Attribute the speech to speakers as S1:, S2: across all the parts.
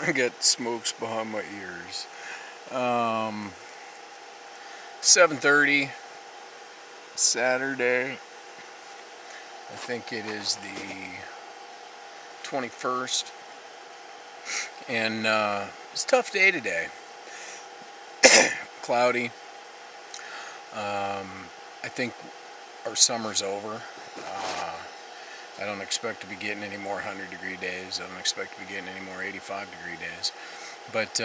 S1: I got smokes behind my ears. 7:30 Saturday. I think it is the 21st. And it's a tough day today. Cloudy. I think our summer's over. I don't expect to be getting any more 100-degree days. I don't expect to be getting any more 85-degree days. But,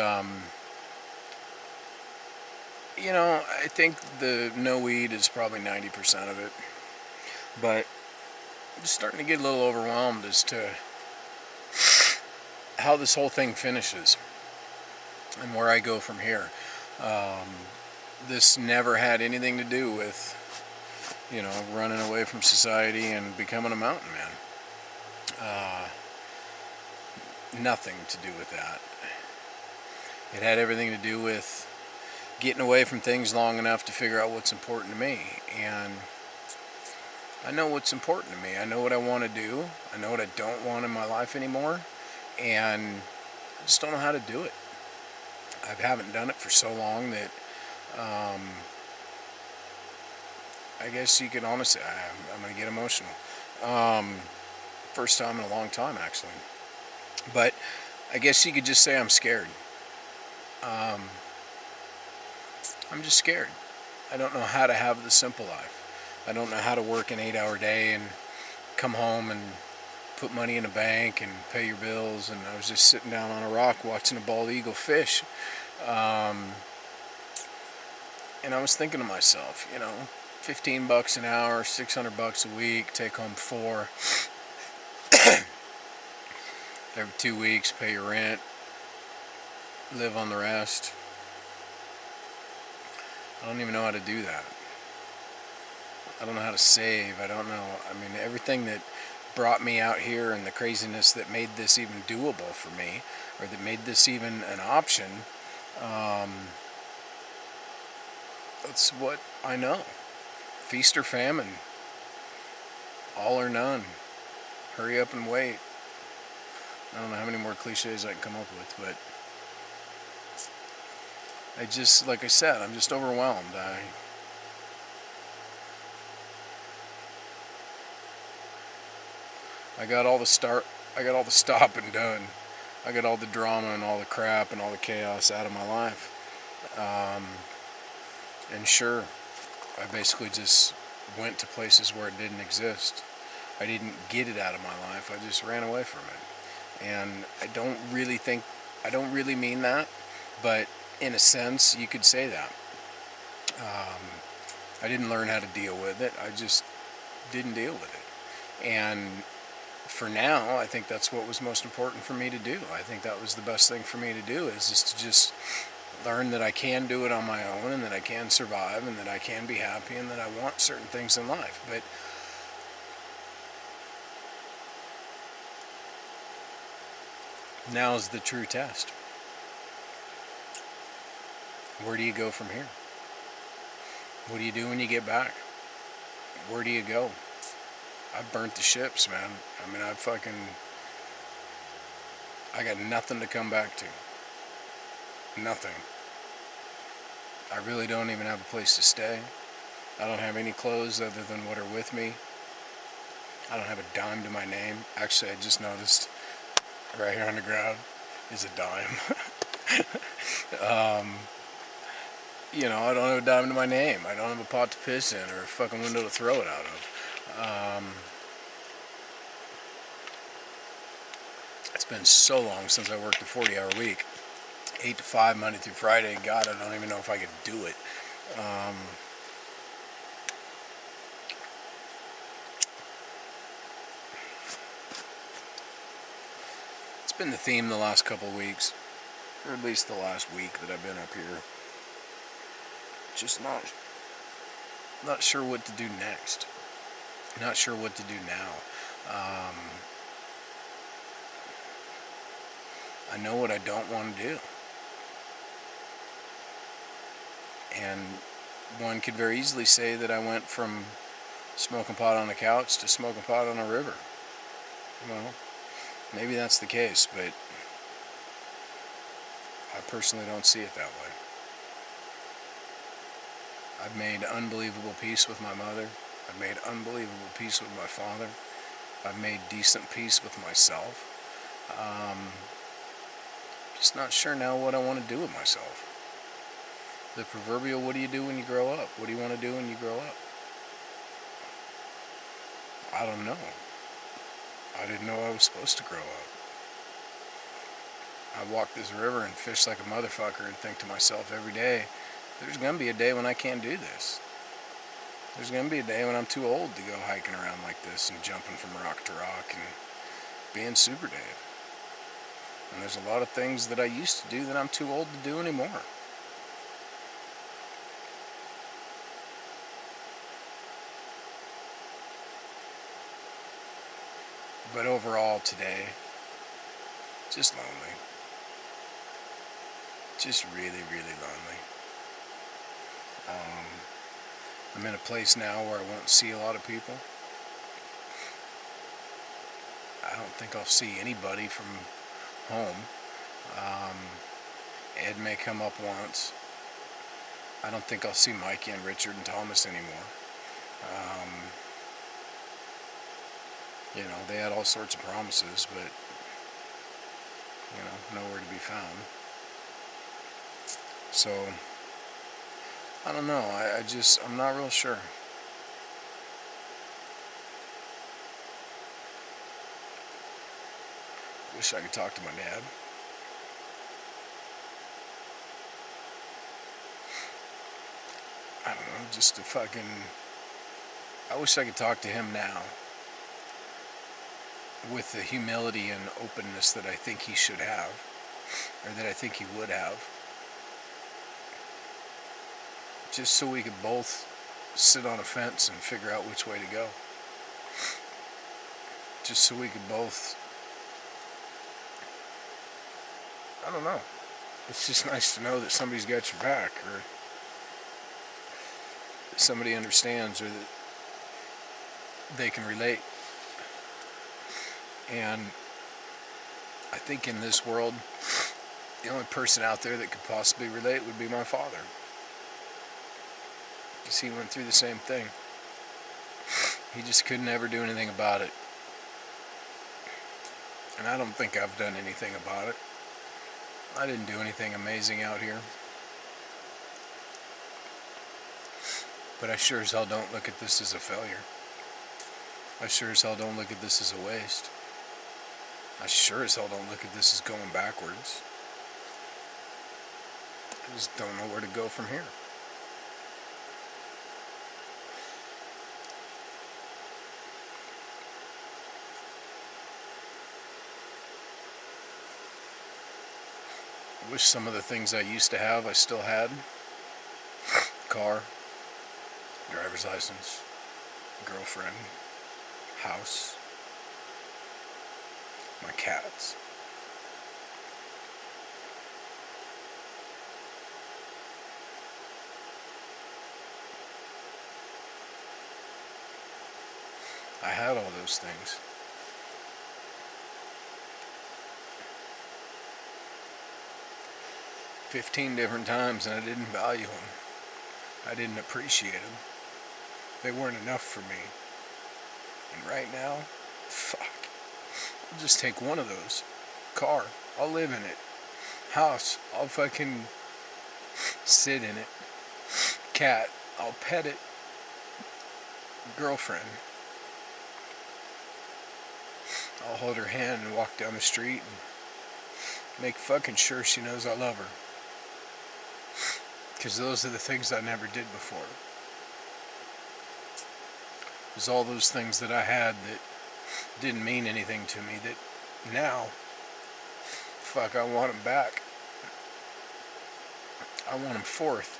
S1: you know, I think the no weed is probably 90% of it. But I'm just starting to get a little overwhelmed as to how this whole thing finishes and where I go from here. This never had anything to do with, you know, running away from society and becoming a mountain man. Nothing to do with that. It had everything to do with getting away from things long enough to figure out what's important to me. And I know what's important to me. I know what I want to do. I know what I don't want in my life anymore. And I just don't know how to do it. I haven't done it for so long that I guess you could honestly, I'm going to get emotional. First time in a long time, actually. But I guess you could just say I'm scared. I'm just scared. I don't know how to have the simple life. I don't know how to work an 8-hour day and come home and put money in a bank and pay your bills. And I was just sitting down on a rock watching a bald eagle fish. And I was thinking to myself, you know, $15 an hour, $600 a week, take home $4. Every 2 weeks, pay your rent, live on the rest. I don't even know how to do that. I don't know how to save. I don't know. I mean, everything that brought me out here and the craziness that made this even doable for me, or that made this even an option, that's what I know. Feast or famine. All or none. Hurry up and wait. I don't know how many more cliches I can come up with, but I just, like I said, I'm just overwhelmed. I got all the stop and done. I got all the drama and all the crap and all the chaos out of my life. And sure, I basically just went to places where it didn't exist. I didn't get it out of my life. I just ran away from it. And I don't really mean that, but in a sense, you could say that. I didn't learn how to deal with it. I just didn't deal with it. And for now, I think that's what was most important for me to do. I think that was the best thing for me to do, is just to just learn that I can do it on my own, and that I can survive, and that I can be happy, and that I want certain things in life. But now is the true test. Where do you go from here? What do you do when you get back? Where do you go? I've burnt the ships, man. I mean, I got nothing to come back to. Nothing. I really don't even have a place to stay. I don't have any clothes other than what are with me. I don't have a dime to my name. Actually, I just noticed right here on the ground is a dime. You know, I don't have a dime to my name. I don't have a pot to piss in or a fucking window to throw it out of. It's been so long since I worked a 40-hour week. 8 to 5, Monday through Friday. God, I don't even know if I could do it. It's been the theme the last couple of weeks, or at least the last week that I've been up here. Just not sure what to do next. Not sure what to do now. I know what I don't want to do. And one could very easily say that I went from smoking pot on a couch to smoking pot on a river. Well, maybe that's the case, but I personally don't see it that way. I've made unbelievable peace with my mother. I've made unbelievable peace with my father. I've made decent peace with myself. Just not sure now what I want to do with myself. The proverbial, what do you do when you grow up? What do you want to do when you grow up? I don't know. I didn't know I was supposed to grow up. I walk this river and fish like a motherfucker and think to myself every day, there's going to be a day when I can't do this. There's going to be a day when I'm too old to go hiking around like this and jumping from rock to rock and being Super Dave. And there's a lot of things that I used to do that I'm too old to do anymore. But overall today, just lonely. Just really, really lonely. I'm in a place now where I won't see a lot of people. I don't think I'll see anybody from home. Ed may come up once. I don't think I'll see Mikey and Richard and Thomas anymore. They had all sorts of promises, but, nowhere to be found. So, I don't know. I'm not real sure. Wish I could talk to my dad. I don't know, I wish I could talk to him now with the humility and openness that I think he should have, or that I think he would have. Just so we could both sit on a fence and figure out which way to go. Just so we could both, I don't know. It's just nice to know that somebody's got your back, or that somebody understands, or that they can relate. And I think in this world, the only person out there that could possibly relate would be my father. Because he went through the same thing. He just couldn't ever do anything about it. And I don't think I've done anything about it. I didn't do anything amazing out here. But I sure as hell don't look at this as a failure. I sure as hell don't look at this as a waste. I sure as hell don't look at this as going backwards. I just don't know where to go from here. I wish some of the things I used to have I still had. Car, driver's license, girlfriend, house, my cats. I had all those things. $15 different times, and I didn't value them. I didn't appreciate them. They weren't enough for me. And right now, fuck. I'll just take one of those. Car, I'll live in it. House, I'll fucking sit in it. Cat, I'll pet it. Girlfriend, I'll hold her hand and walk down the street and make fucking sure she knows I love her. Because those are the things I never did before. It was all those things that I had that didn't mean anything to me that now, fuck, I want them back. I want them forth.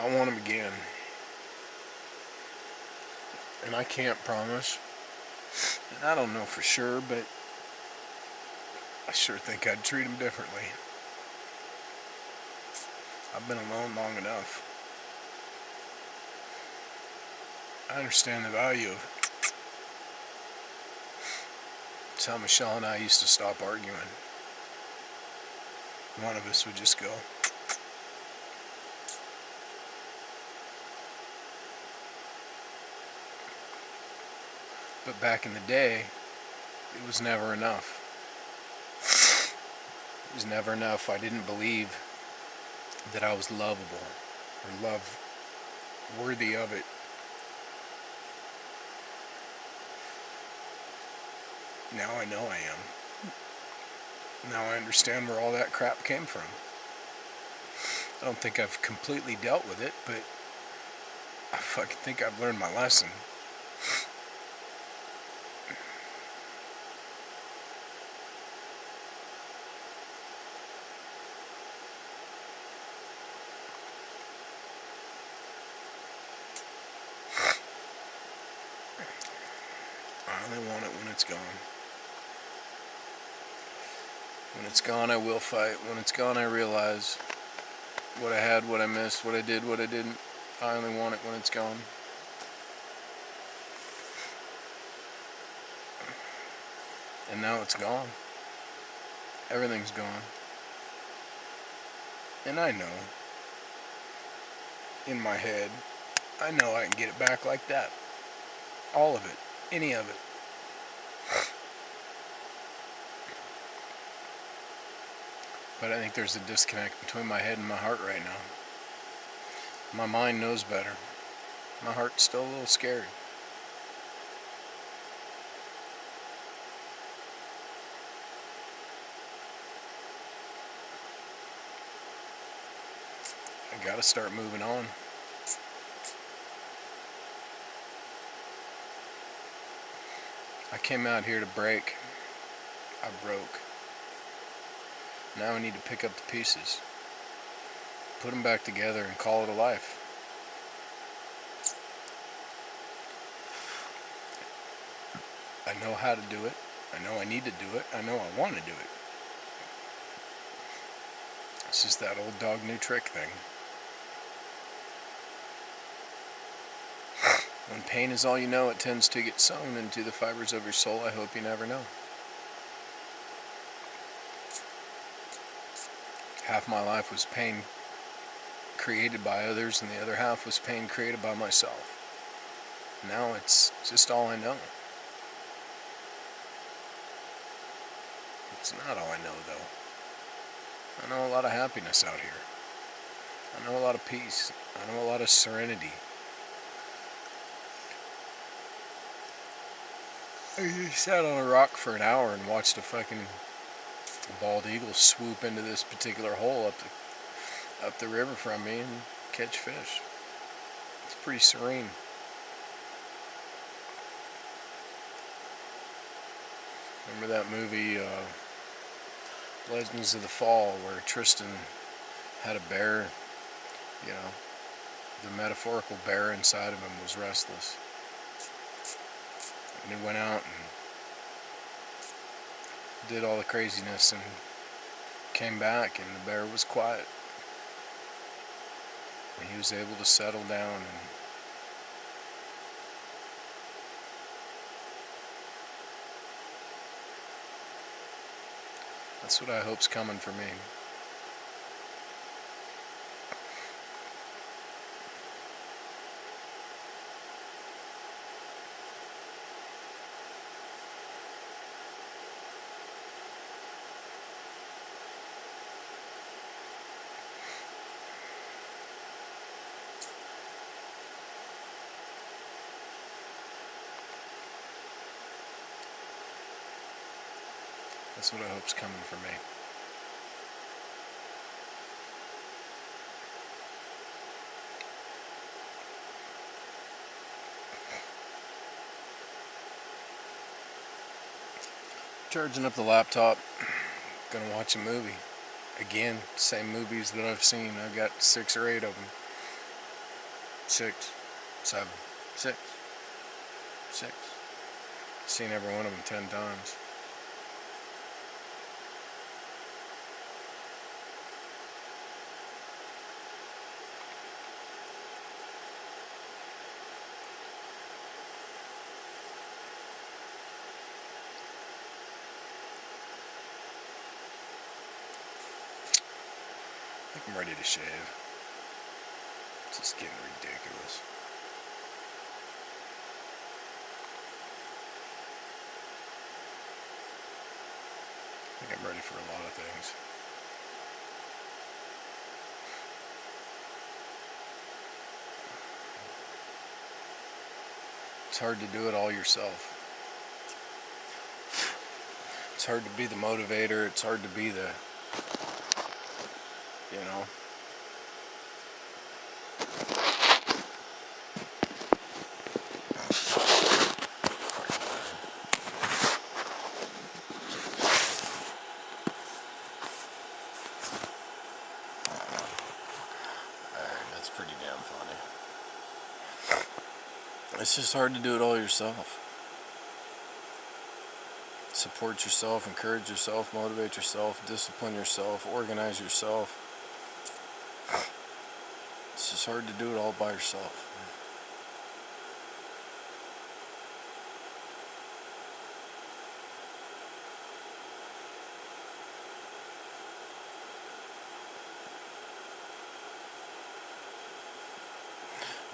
S1: I want them again. And I can't promise. And I don't know for sure, but I sure think I'd treat them differently. I've been alone long enough. I understand the value of it. It's how Michelle and I used to stop arguing. one of us would just go. But back in the day, it was never enough. It was never enough. I didn't believe that I was lovable or love worthy of it. Now I know I am. Now I understand where all that crap came from. I don't think I've completely dealt with it, but I fucking think I've learned my lesson. I only want it when it's gone. When it's gone, I will fight. When it's gone, I realize what I had, what I missed, what I did, what I didn't. I only want it when it's gone. And now it's gone. Everything's gone. And I know, in my head, I know I can get it back like that. All of it. Any of it. But I think there's a disconnect between my head and my heart right now. My mind knows better. My heart's still a little scared. I gotta start moving on. I came out here to break. I broke. Now I need to pick up the pieces, put them back together, and call it a life. I know how to do it. I know I need to do it. I know I want to do it. It's just that old dog new trick thing. When pain is all you know, it tends to get sewn into the fibers of your soul. I hope you never know. Half my life was pain created by others, and the other half was pain created by myself. Now it's just all I know. It's not all I know, though. I know a lot of happiness out here. I know a lot of peace. I know a lot of serenity. I just sat on a rock for an hour and watched a fucking bald eagle swoop into this particular hole up the river from me and catch fish. It's pretty serene. Remember that movie Legends of the Fall, where Tristan had a bear, you know, the metaphorical bear inside of him was restless. And he went out and did all the craziness and came back, and the bear was quiet. And he was able to settle down, and that's what I hope's coming for me. That's what I hope's coming for me. Charging up the laptop, gonna watch a movie. Again, same movies that I've seen. I've got 6 or 8 of them. 6, 7, 6, 6. Seen every one of them 10 times. I think I'm ready to shave. It's just getting ridiculous. I think I'm ready for a lot of things. It's hard to do it all yourself. It's hard to be the motivator. It's hard to be the, you know. That's pretty damn funny. It's just hard to do it all yourself. Support yourself, encourage yourself, motivate yourself, discipline yourself, organize yourself. It's just hard to do it all by yourself.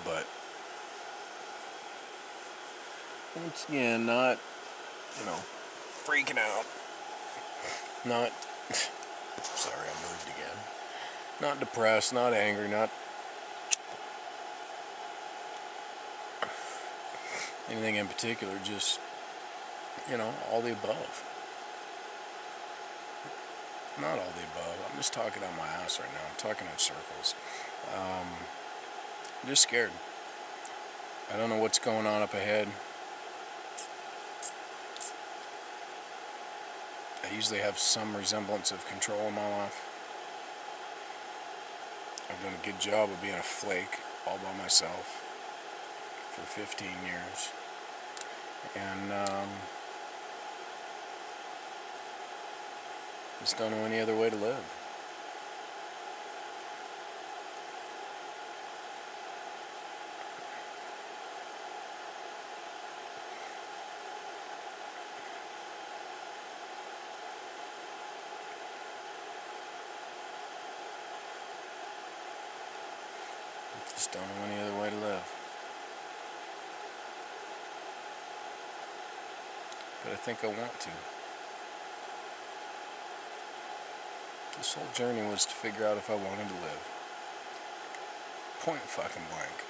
S1: But once again, not, freaking out. Not, sorry, I moved again. Not depressed, not angry, not anything in particular, just, all the above. Not all the above. I'm just talking out my ass right now. I'm talking in circles. I'm just scared. I don't know what's going on up ahead. I usually have some resemblance of control in my life. I've done a good job of being a flake all by myself for 15 years. And just don't know any other way to live. Just don't know any other way to live. But I think I want to. This whole journey was to figure out if I wanted to live. Point fucking blank.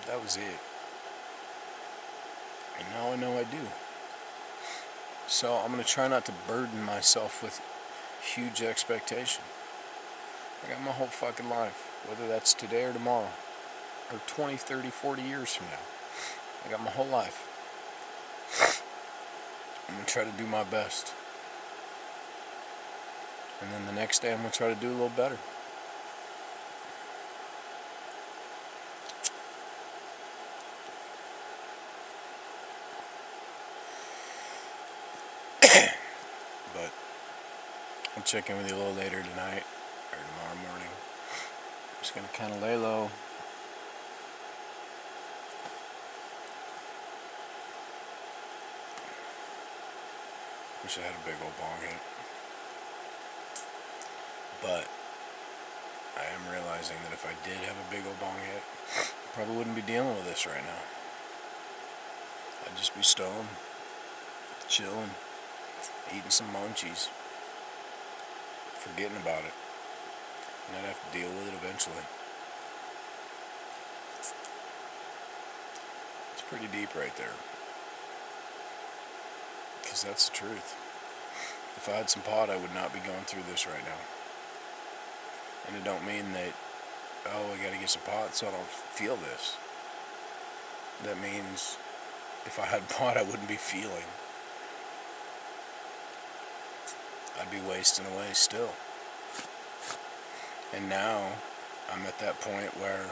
S1: That was it. And now I know I do. So I'm going to try not to burden myself with huge expectation. I got my whole fucking life, whether that's today or tomorrow, or 20, 30, 40 years from now. I got my whole life. I'm going to try to do my best. And then the next day I'm going to try to do a little better. But I'll check in with you a little later tonight or tomorrow morning. I'm just going to kind of lay low. Wish I had a big old bong hit. But I am realizing that if I did have a big old bong hit, I probably wouldn't be dealing with this right now. I'd just be stoned, chilling, eating some munchies, forgetting about it, and I'd have to deal with it eventually. It's pretty deep right there. Because that's the truth. If I had some pot, I would not be going through this right now. And it don't mean that, I gotta get some pot so I don't feel this. That means if I had pot, I wouldn't be feeling. I'd be wasting away still. And now I'm at that point where